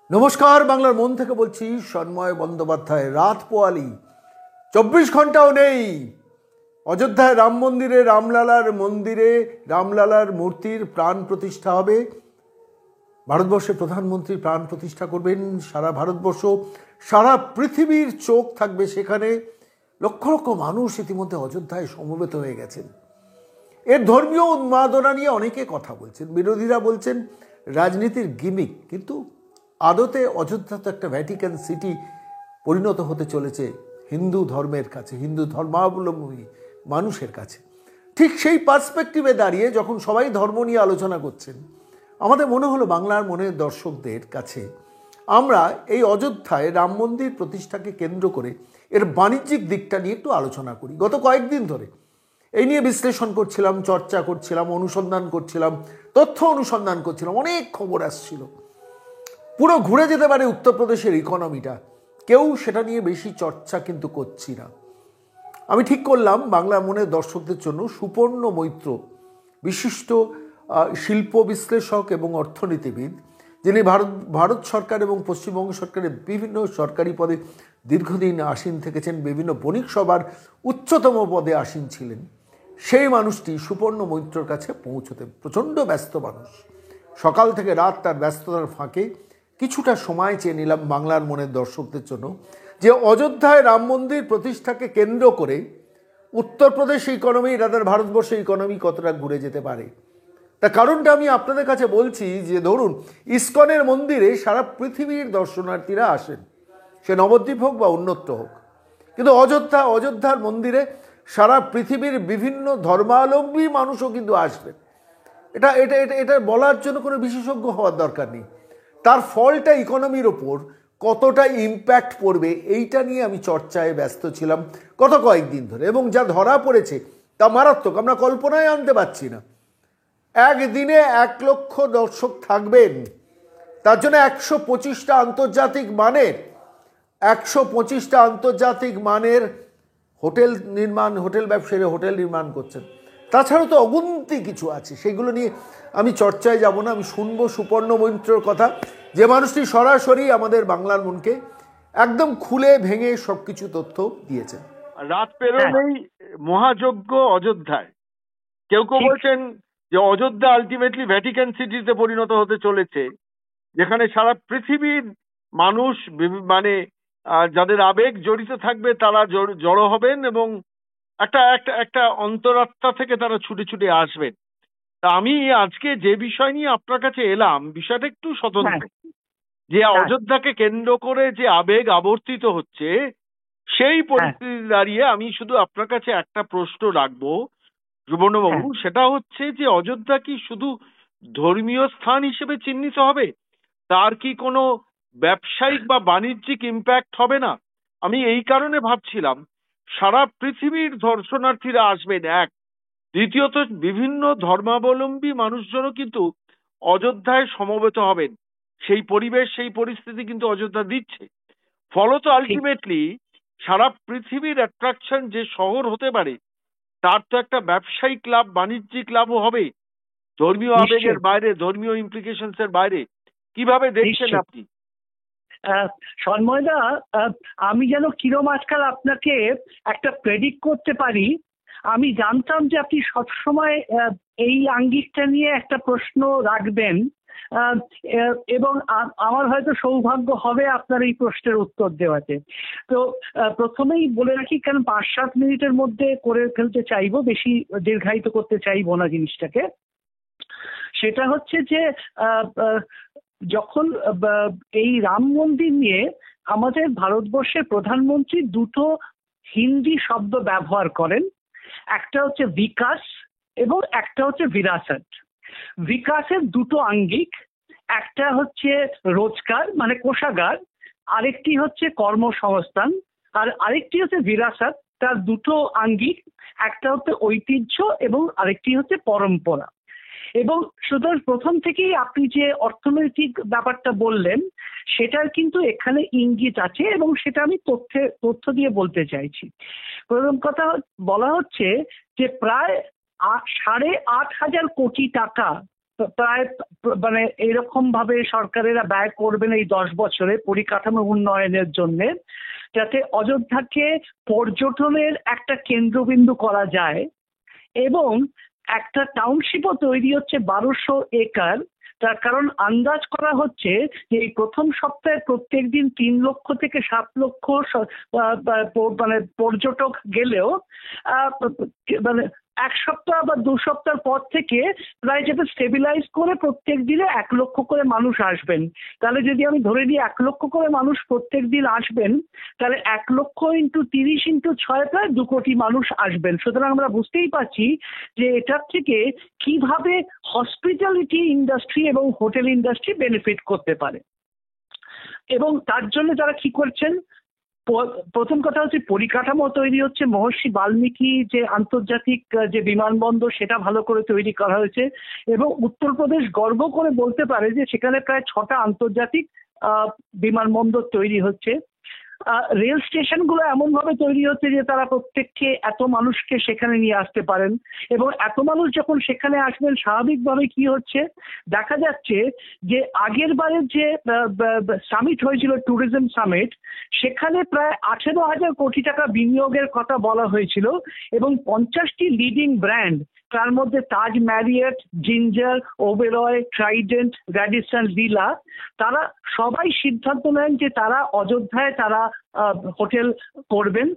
নমস্কার, বাংলার মন থেকে বলছি সন্ময় বন্দ্যোপাধ্যায়। রাত পোয়ালি, 24 ঘন্টাও নেই। অযোধ্যায় রাম মন্দিরে রামলালার মূর্তির প্রাণ প্রতিষ্ঠা হবে। ভারতবর্ষের প্রধানমন্ত্রী প্রাণ প্রতিষ্ঠা করবেন। সারা ভারতবর্ষ, সারা পৃথিবীর চোখ থাকবে সেখানে। লক্ষ লক্ষ মানুষ ইতিমধ্যে অযোধ্যায় সমবেত হয়ে গেছেন। এর ধর্মীয় উন্মাদনা নিয়ে অনেকে কথা বলছেন। বিরোধীরা বলছেন রাজনীতির গিমিক, কিন্তু আদতে অযোধ্যা তো একটা ভ্যাটিকান সিটি পরিণত হতে চলেছে হিন্দু ধর্মের কাছে, হিন্দু ধর্মাবলম্বী মানুষের কাছে। ঠিক সেই পার্সপেক্টিভে দাঁড়িয়ে যখন সবাই ধর্ম নিয়ে আলোচনা করছেন, আমাদের মনে হলো বাংলার মনের দর্শকদের কাছে আমরা এই অযোধ্যায় রাম মন্দির প্রতিষ্ঠাকে কেন্দ্র করে এর বাণিজ্যিক দিকটা নিয়ে একটু আলোচনা করি। গত কয়েকদিন ধরে এই নিয়ে বিশ্লেষণ করছিলাম, চর্চা করছিলাম, অনুসন্ধান করছিলাম, তথ্য অনুসন্ধান করছিলাম। অনেক খবর আসছিল। পুরো ঘুরে যেতে পারে উত্তরপ্রদেশের ইকোনমিটা, কেউ সেটা নিয়ে বেশি চর্চা কিন্তু করছি না। আমি ঠিক করলাম বাংলা মনের দর্শকদের জন্য সুপর্ণ মৈত্র, বিশিষ্ট শিল্প বিশ্লেষক এবং অর্থনীতিবিদ, যিনি ভারত সরকার এবং পশ্চিমবঙ্গ সরকারের বিভিন্ন সরকারি পদে দীর্ঘদিন আসীন থেকেছেন, বিভিন্ন বণিক সভার উচ্চতম পদে আসীন ছিলেন, সেই মানুষটি সুপর্ণ মৈত্রর কাছে পৌঁছতে প্রচণ্ড ব্যস্ত মানুষ। সকাল থেকে রাত তার ব্যস্ততার ফাঁকে কিছুটা সময় চেয়ে নিলাম বাংলার মনের দর্শকদের জন্য, যে অযোধ্যায় রাম মন্দির প্রতিষ্ঠাকে কেন্দ্র করে উত্তরপ্রদেশ ইকোনমি, রাদার ভারতবর্ষের ইকোনমি কতটা ঘুরে যেতে পারে। তার কারণটা আমি আপনাদের কাছে বলছি যে ধরুন, ইসকনের মন্দিরে সারা পৃথিবীর দর্শনার্থীরা আসেন, সে নবদ্বীপ হোক বা অন্যত্র হোক, কিন্তু অযোধ্যার মন্দিরে সারা পৃথিবীর বিভিন্ন ধর্মাবলম্বী মানুষও কিন্তু আসবেন। এটা এটা এটা এটা বলার জন্য কোনো বিশেষজ্ঞ হওয়ার দরকার নেই। তার ফলটা ইকোনমির ওপর কতটা ইম্প্যাক্ট পড়বে, এইটা নিয়ে আমি চর্চায় ব্যস্ত ছিলাম গত কয়েকদিন ধরে, এবং যা ধরা পড়েছে তা মারাত্মক। আমরা কল্পনায় আনতে পারছি না। একদিনে 1 লক্ষ দর্শক থাকবেন, তার জন্য 125টা আন্তর্জাতিক মানের হোটেল ব্যবসায়ীরা হোটেল নির্মাণ করছেন। তাছাড়াও তো অগুন্তি কিছু আছে, সেগুলো নিয়ে আমি চর্চায় যাব না। আমি শুনবো সুপর্ণ মৈত্রর কথা, যে মানুষটি সরাসরি আমাদের বাংলার মনকে একদম খুলে ভেঙে সবকিছু তথ্য দিয়েছেন। রাত পেরোলেই মহাযজ্ঞ অযোধ্যায়। কেউ কেউ বলছেন যে অযোধ্যা আলটিমেটলি ভ্যাটিকান সিটিতে পরিণত হতে চলেছে, যেখানে সারা পৃথিবীর মানুষ মানে যাদের আবেগ জড়িত থাকবে তারা জড়ো হবেন এবং একটা একটা একটা অন্তরাত্মা থেকে তারা ছুটে ছুটে আসবেন। তা আমি আজকে যে বিষয় নিয়ে আপনার কাছে এলাম, বিষয়টা একটু স্বতন্ত্র। যে অযোধ্যাকে কেন্দ্র করে যে আবেগ আবর্তিত হচ্ছে, সেই পরিস্থিতি দাঁড়িয়ে আমি শুধু আপনার কাছে একটা প্রশ্ন রাখবো সুবর্ণবাবু, সেটা হচ্ছে যে অযোধ্যা কি শুধু ধর্মীয় স্থান হিসেবে চিহ্নিত হবে? তার কি কোনো ব্যবসায়িক বা বাণিজ্যিক ইম্প্যাক্ট হবে না? আমি এই কারণে ভাবছিলাম, সারা পৃথিবীর দর্শনার্থীরা আসবেন এক, দ্বিতীয়ত বিভিন্ন ধর্মাবলম্বী মানুষজনও কিন্তু অযোধ্যায় সমবেত হবেন। সেই পরিবেশ, সেই পরিস্থিতি কিন্তু অযোধ্যা দিচ্ছে। ফলত আলটিমেটলি সারা পৃথিবীর অ্যাট্রাকশন যে শহর হতে পারে, তার তো একটা ব্যবসায়িক লাভ, বাণিজ্যিক লাভও হবে, ধর্মীয় আবেগের বাইরে, ধর্মীয় ইমপ্লিকেশনস এর বাইরে। কিভাবে দেখছেন আপনি? সন্ময়দা, আমি যেন কিরম আজকাল আপনাকে একটা প্রেডিক্ট করতে পারি। আমি জানতাম যে আপনি সবসময় এই আঙ্গিকটা নিয়ে একটা প্রশ্ন রাখবেন, এবং আমার হয়তো সৌভাগ্য হবে আপনার এই প্রশ্নের উত্তর দেওয়াতে। তো প্রথমেই বলে রাখি, কারণ 5-7 মিনিটের মধ্যে করে ফেলতে চাইবো, বেশি দীর্ঘায়িত করতে চাইবো না জিনিসটাকে। সেটা হচ্ছে যে যখন এই রাম মন্দির নিয়ে আমাদের ভারতবর্ষের প্রধানমন্ত্রী দুটো হিন্দি শব্দ ব্যবহার করেন, একটা হচ্ছে বিকাশ এবং একটা হচ্ছে বিরাসত। বিকাশের দুটো আঙ্গিক, একটা হচ্ছে রোজগার মানে কোষাগার, আরেকটি হচ্ছে কর্মসংস্থান, আর আরেকটি হচ্ছে বিরাসত। তার দুটো আঙ্গিক, একটা হচ্ছে ঐতিহ্য এবং আরেকটি হচ্ছে পরম্পরা। এবং সুতরাং প্রথম থেকেই আপনি যে অর্থনৈতিক ব্যাপারটা বললেন, সেটার কিন্তু এখানে ইঙ্গিত আছে এবং সেটা আমি তথ্য দিয়ে বলতে চাইছি। প্রথম কথা বলা হচ্ছে যে প্রায় 8,500 কোটি টাকা প্রায় মানে এইরকম ভাবে সরকারেরা ব্যয় করবেন এই 10 বছরে পরিকাঠামো উন্নয়নের জন্য, যাতে অযোধ্যাকে পর্যটনের একটা কেন্দ্রবিন্দু করা যায়। এবং একটা টাউনশিপও তৈরি হচ্ছে 1200 একর। তার কারণ আন্দাজ করা হচ্ছে যে এই প্রথম সপ্তাহে প্রত্যেকদিন 3 লক্ষ থেকে 7 লক্ষ মানে পর্যটক গেলেও মানে 1 সপ্তাহ বা 2 সপ্তাহ পর থেকে প্রায় যেটা স্টেবিলাইজ করে প্রত্যেক দিনে 1 লক্ষ করে মানুষ আসবেন। তাহলে যদি আমি ধরে নিই 1 লক্ষ করে মানুষ প্রত্যেক দিন আসবেন, তাহলে 1 লক্ষ ইন্টু 30 ইন্টু 6 প্রায় 2 কোটি মানুষ আসবেন। সুতরাং আমরা বুঝতেই পারছি যে এটার থেকে কিভাবে হসপিটালিটি ইন্ডাস্ট্রি এবং হোটেল ইন্ডাস্ট্রি বেনিফিট করতে পারে। এবং তার জন্য যারা কি করছেন, প্রথম কথা হচ্ছে পরিকাঠামো তৈরি হচ্ছে। মহর্ষি বাল্মীকি যে আন্তর্জাতিক যে বিমানবন্দর সেটা ভালো করে তৈরি করা হয়েছে, এবং উত্তরপ্রদেশ গর্ব করে বলতে পারে যে সেখানে প্রায় 6টা আন্তর্জাতিক বিমানবন্দর তৈরি হচ্ছে। রেল স্টেশনগুলো এমন ভাবে তৈরি হচ্ছে যে তারা প্রত্যেককে এত মানুষকে সেখানে নিয়ে আসতে পারেন, এবং এত মানুষ যখন সেখানে আসবেন স্বাভাবিকভাবে কি হচ্ছে দেখা যাচ্ছে যে আগের বারের যে সামিট হয়েছিল ট্যুরিজম সামিট, সেখানে প্রায় 18,000 কোটি টাকা বিনিয়োগের কথা বলা হয়েছিল, এবং 50টি লিডিং ব্র্যান্ড, তার মধ্যে Taj, Marriott, Ginger, Oberoi, Trident, Radisson, Leela, তারা সবাই সিদ্ধান্ত নেন যে তারা অযোধ্যায় তারা হোটেল করবেন।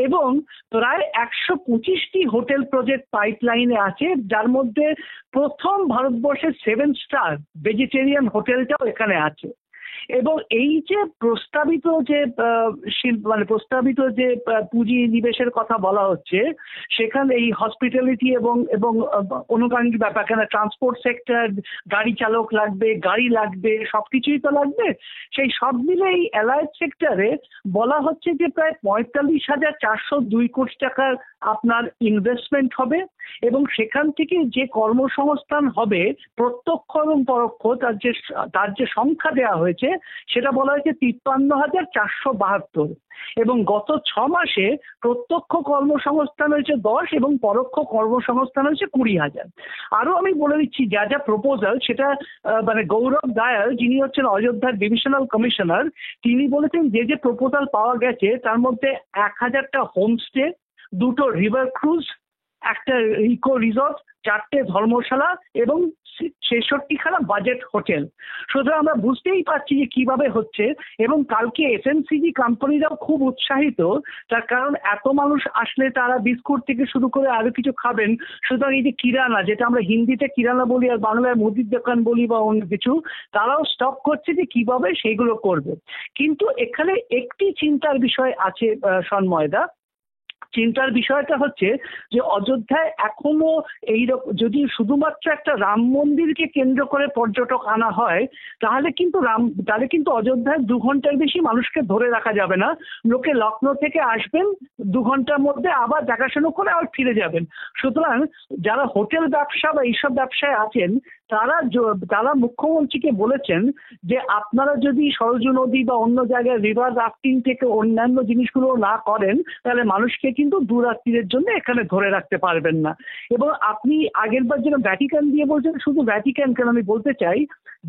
এবং প্রায় 125টি হোটেল প্রজেক্ট পাইপলাইনে আছে, যার মধ্যে প্রথম ভারতবর্ষের 7 স্টার ভেজিটেরিয়ান হোটেলটাও এখানে আছে। এবং এই যে প্রস্তাবিত যে মানে প্রস্তাবিত যে পুঁজি নিবেশের কথা বলা হচ্ছে, সেখানে এই হসপিটালিটি এবং এবং অনুষঙ্গিক ব্যাপার, কেন ট্রান্সপোর্ট সেক্টর, গাড়ি চালক লাগবে, গাড়ি লাগবে, সবকিছুই তো লাগবে। সেই সব মিলে এই অ্যালায়েড সেক্টরে বলা হচ্ছে যে প্রায় 45,402 কোটি টাকার আপনার ইনভেস্টমেন্ট হবে, এবং সেখান থেকে যে কর্মসংস্থান হবে প্রত্যক্ষ এবং পরোক্ষ, তার যে সংখ্যা দেওয়া হয়েছে সেটা বলা হয়েছে 53,472, এবং গত 6 মাসে প্রত্যক্ষ কর্মসংস্থান হয়েছে 10 এবং পরোক্ষ কর্মসংস্থান হয়েছে 20,000। আরো আমি বলে দিচ্ছি যা যা প্রপোজাল, সেটা মানে গৌরব দায়াল যিনি হচ্ছেন অযোধ্যার ডিভিশনাল কমিশনার, তিনি বলেছেন যে যে প্রপোজাল পাওয়া গেছে তার মধ্যে 1,000টা হোমস্টে, 2টো রিভার ক্রুজ, একটা ইকো রিসর্ট, 4টে ধর্মশালা এবং 66খানা বাজেট হোটেল। সুতরাং আমরা বুঝতেই পারছি যে কিভাবে হচ্ছে। এবং কালকে এফএমসিজি কোম্পানিরাও খুব উৎসাহিত, তার কারণ এত মানুষ আসলে তারা বিস্কুট থেকে শুরু করে আরো কিছু খাবেন। সুতরাং এই যে কিরানা, যেটা আমরা হিন্দিতে কিরানা বলি আর বাংলায় মুদির দোকান বলি বা অন্য কিছু, তারাও স্টক করছে যে কিভাবে সেইগুলো করবে। কিন্তু এখানে একটি চিন্তার বিষয় আছে সন্ময়দা। চিন্তার বিষয়টা হচ্ছে যে অযোধ্যায় এখনো এইরকম যদি শুধুমাত্র একটা রাম মন্দিরকে কেন্দ্র করে পর্যটক আনা হয়, তাহলে কিন্তু অযোধ্যায় 2 ঘন্টার বেশি মানুষকে ধরে রাখা যাবে না। লোকে লখনৌ থেকে আসবেন, 2 ঘন্টার মধ্যে আবার দেখাশোনা করে আবার ফিরে যাবেন। সুতরাং যারা হোটেল ব্যবসা বা এইসব ব্যবসায় আছেন, তারা মুখ্যমন্ত্রীকে বলেছেন যে আপনারা যদি সরজু নদী বা অন্য জায়গায় রিভার রাফটিং থেকে অন্যান্য জিনিসগুলো না করেন, তাহলে মানুষকে কিন্তু দুরাত্রির জন্য এখানে ধরে রাখতে পারবেন না। এবং আপনি আগেরবার যেন ভ্যাটিকান দিয়ে বলছেন, শুধু ভ্যাটিকান কেন, আমি বলতে চাই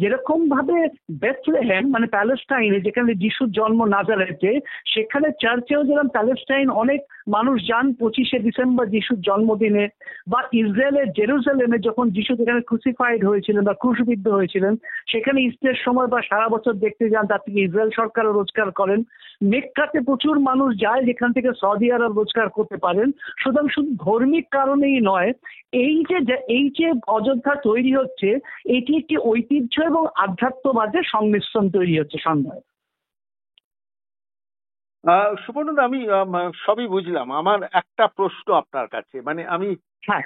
যেরকম ভাবে বেথলেহেম মানে প্যালেস্টাইনে যেখানে যিশুর জন্ম নাজারেথে, সেখানে চার্চেও যেরকম প্যালেস্টাইন অনেক মানুষ যান 25শে ডিসেম্বর যিশুর জন্মদিনে, বা ইসরায়েলের জেরুজালেমে যখন যিশু সেখানে ক্রুসিফাইড হয়েছিলেন বা ক্রুশবিদ্ধ হয়েছিলেন, সেখানে ঈস্টের সময় বা সারা বছর দেখতে যান, তার থেকে ইসরায়েল সরকারও রোজগার করেন। মেক্কাতে প্রচুর মানুষ যায় যেখান থেকে সৌদি আরব রোজগার করতে পারেন। সুতরাং শুধু ধর্মিক কারণেই নয়, এই যে অযোধ্যা তৈরি হচ্ছে, এটি একটি ঐতিহ্য এবং আধ্যাত্মবাদের সংমিশ্রণ তৈরি হচ্ছে সন্ধ্যায়। সুপর্ণদা, আমি সবই বুঝলাম। আমার একটা প্রশ্ন আপনার কাছে, মানে আমি হ্যাঁ,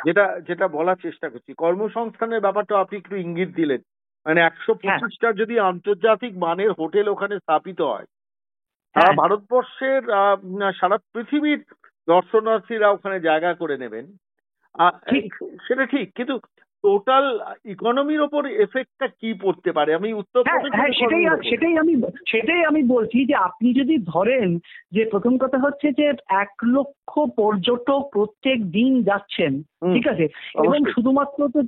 যেটা বলার চেষ্টা করছি, কর্মসংস্থানের ব্যাপারটা আপনি একটু ইঙ্গিত দিলেন। মানে 125টা যদি আন্তর্জাতিক মানের হোটেল ওখানে স্থাপিত হয়, সারা ভারতবর্ষের সারা পৃথিবীর দর্শনার্থীরা ওখানে জায়গা করে নেবেন। ঠিক। সেটা ঠিক, কিন্তু টোটাল ইকোনমির ওপর এফেক্টটা কি পড়তে পারে? আমি হ্যাঁ উত্তরপ্রদেশের হ্যাঁ economy র ওপর। সেটাই আমি বলছি যে আপনি যদি ধরেন যে প্রথম কথা হচ্ছে যে 1 লক্ষ পর্যটক প্রত্যেক দিন যাচ্ছেন, হুম, ঠিক আছে, এবং অবশ্যই। শুধুমাত্র তো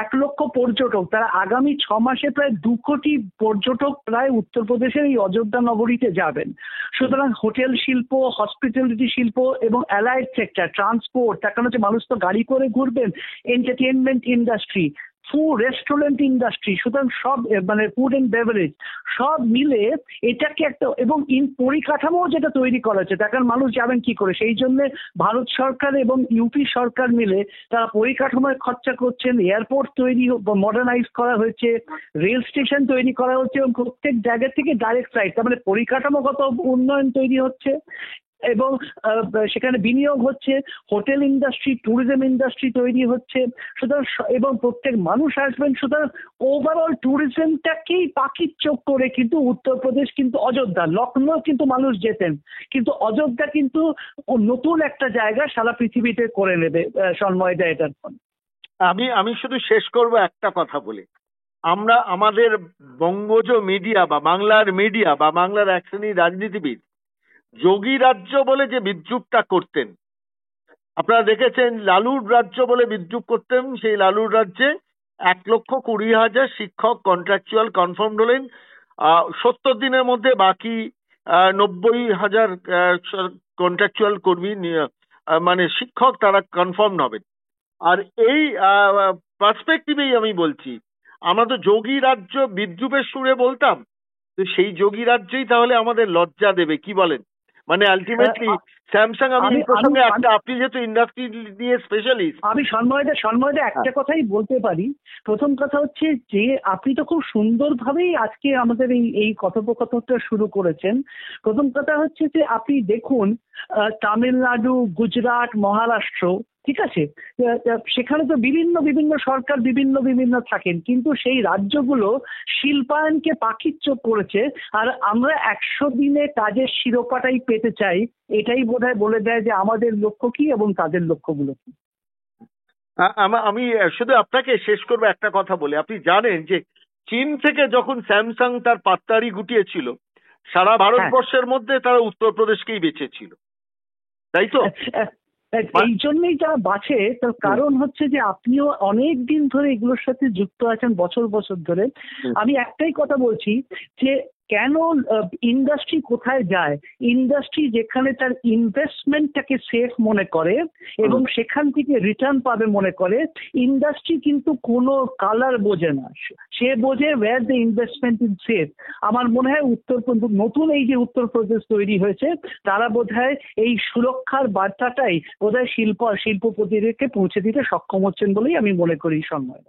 1 লক্ষ পর্যটক, তারা আগামী 6 মাসে প্রায় 2 কোটি পর্যটক প্রায় উত্তরপ্রদেশের এই অযোধ্যা নগরীতে যাবেন। সুতরাং হোটেল শিল্প, হসপিটালিটি শিল্প এবং অ্যালাইড সেক্টর, ট্রান্সপোর্ট, তার কারণ হচ্ছে মানুষ তো গাড়ি করে ঘুরবেন, entertainment industry, food restaurant industry, সুতরাং সব মানে ফুড এন্ড বেভারেজ সব মিলে এটাকে একটা, এবং পরিকাঠামো যেটা তৈরি করা হচ্ছে, তার কারণ মানুষ যাবেন কি করে, সেই জন্য ভারত সরকার এবং ইউপি সরকার মিলে তারা পরিকাঠামোয় খরচা করছেন, এয়ারপোর্ট তৈরি মডার্নাইজ করা হয়েছে, রেল স্টেশন তৈরি করা হচ্ছে, এবং প্রত্যেক জায়গা থেকে ডাইরেক্ট ফ্লাইট, তার মানে পরিকাঠামোগত উন্নয়ন তৈরি হচ্ছে এবং সেখানে বিনিয়োগ হচ্ছে, হোটেল ইন্ডাস্ট্রি, ট্যুরিজম ইন্ডাস্ট্রি তৈরি হচ্ছে। সুতরাং এবং প্রত্যেক মানুষ আসবেন, সুতরাং ওভারঅল ট্যুরিজমটাকেই পাখির চোখ করে কিন্তু উত্তরপ্রদেশ কিন্তু অযোধ্যা, লখনৌ কিন্তু মানুষ যেতেন, কিন্তু অযোধ্যা কিন্তু নতুন একটা জায়গা সারা পৃথিবীতে করে নেবে সন্ময়দা এটার ফলে। আমি শুধু শেষ করব একটা কথা বলে। আমরা আমাদের বঙ্গজ মিডিয়া বা বাংলার মিডিয়া বা বাংলার এক শ্রেণীর রাজনীতিবিদ যোগী রাজ্য বলে যে বিদ্রুপটা করতেন, আপনারা দেখেছেন লালুর রাজ্য বলে বিদ্রুপ করতেন। সেই লালুর রাজ্যে 1,20,000 শিক্ষক কন্ট্রাকচুয়াল কনফার্ম হলেন 70 দিনের মধ্যে। বাকি 90,000 কন্ট্রাকচুয়াল কর্মী মানে শিক্ষক তারা কনফার্ম হবেন। আর এই পার্সপেক্টিভেই আমি বলছি, আমরা তো যোগী রাজ্য বিদ্রুপের সুরে বলতাম, তো সেই যোগী রাজ্যই তাহলে আমাদের লজ্জা দেবে, কি বলেন? মানে আলটিমেটলি স্যামসাং, আমি এই প্রসঙ্গে একটা, আপনি যেহেতু ইন্ডাস্ট্রি নিয়ে স্পেশালিস্ট, আমি সন্ময়দা একটা কথাই বলতে পারি। প্রথম কথা হচ্ছে যে আপনি তো খুব সুন্দরভাবেই আজকে আমাদের এই কথোপকথনটা শুরু করেছেন। প্রথম কথা হচ্ছে যে আপনি দেখুন তামিলনাড়ু, গুজরাট, মহারাষ্ট্র, ঠিক আছে, সেখানে তো বিভিন্ন সরকার বিভিন্ন থাকেন, কিন্তু সেই রাজ্যগুলো শিল্পায়নকে পাখির চোখ করেছে। আর আমরা 100 দিনে কাজের শিরোপাটাই পেতে চাই, এটাই বোধহয় বলে দেয় যে আমাদের লক্ষ্য কি এবং তাদের লক্ষ্যগুলো কি। আমি শুধু আপনাকে শেষ করবো একটা কথা বলে। আপনি জানেন যে চীন থেকে যখন স্যামসাং তার পাত্তারি গুটিয়েছিল, সারা ভারতবর্ষের মধ্যে তারা উত্তরপ্রদেশকেই বেঁচেছিল, তাই তো? এই জন্যই যারা বাঁচে, তার কারণ হচ্ছে যে আপনিও অনেক দিন ধরে এগুলোর সাথে যুক্ত আছেন, বছর ধরে। আমি একটাই কথা বলছি যে কেন ইন্ডাস্ট্রি কোথায় যায়, ইন্ডাস্ট্রি যেখানে তার ইনভেস্টমেন্টটাকে সেফ মনে করে এবং সেখান থেকে রিটার্ন পাবে মনে করে, ইন্ডাস্ট্রি কিন্তু কোনো কালার বোঝে না, সে বোঝে where the investment is safe. আমার মনে হয় নতুন এই যে উত্তরপ্রদেশ তৈরি হয়েছে, তারা বোধহয় এই সুরক্ষার বার্তাটাই বোধহয় শিল্পপতিদেরকে পৌঁছে দিতে সক্ষম হচ্ছেন বলেই আমি মনে করি। সম্মান।